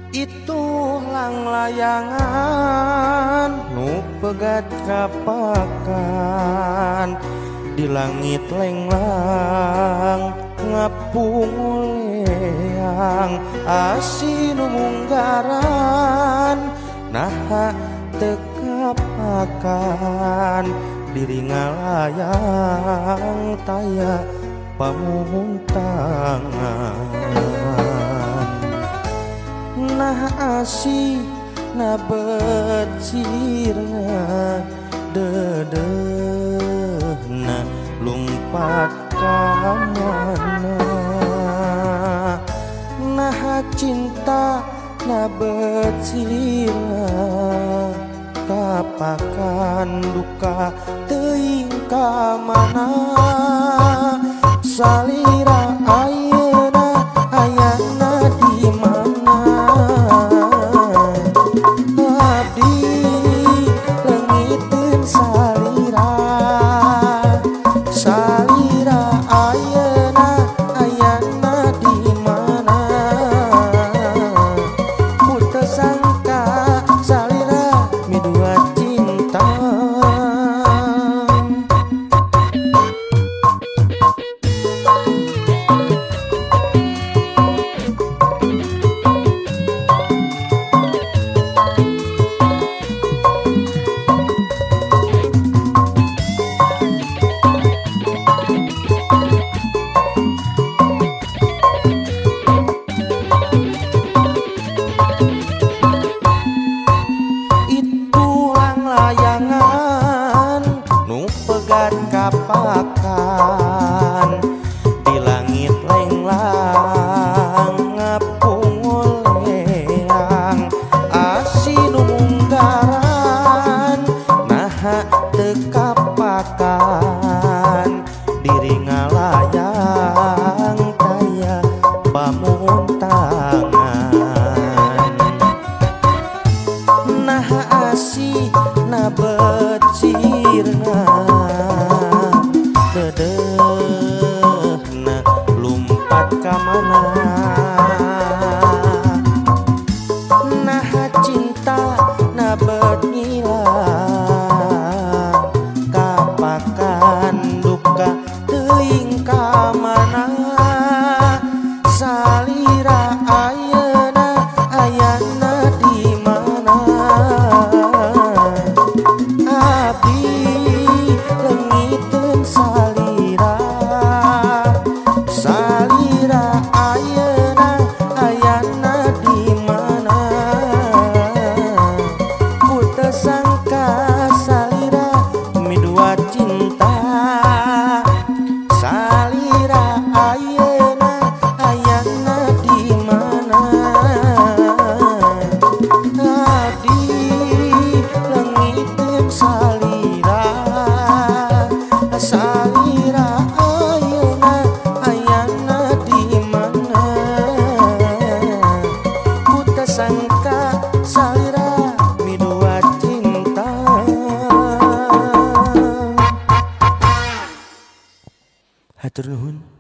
Itu lang layangan nu pegat kapakan di langit lenglang ngapung leang asin munggaran nah tekapakan diri ngalayang taya pamuntangan nah asih na becirna dedehna lumpat ka mana nah cinta na becirna kapakan duka teuing ka mana salira ayeuna ayana di mana abdi leungiteun salira salira ayeuna ayana di mana putus sangka salira midua cinta. Layangan nu pegat kapakan di langit lenglang ngapung leang asin munggaran nah tekapakan diri ngalayang kaya pamuntangan nah asih na becirna dedehna lumpat ka mana nah cinta na bengilang kapakan duka teuing ka mana salira ayeuna ayana di mana leungiteun salira salira ayeuna ayana di mana putus sangka salira midua cinta salira ayeuna ayana di mana abdi leungiteun salira salira ayeuna ayana di mana putus sangka salira midua cinta. Hatur nuhun.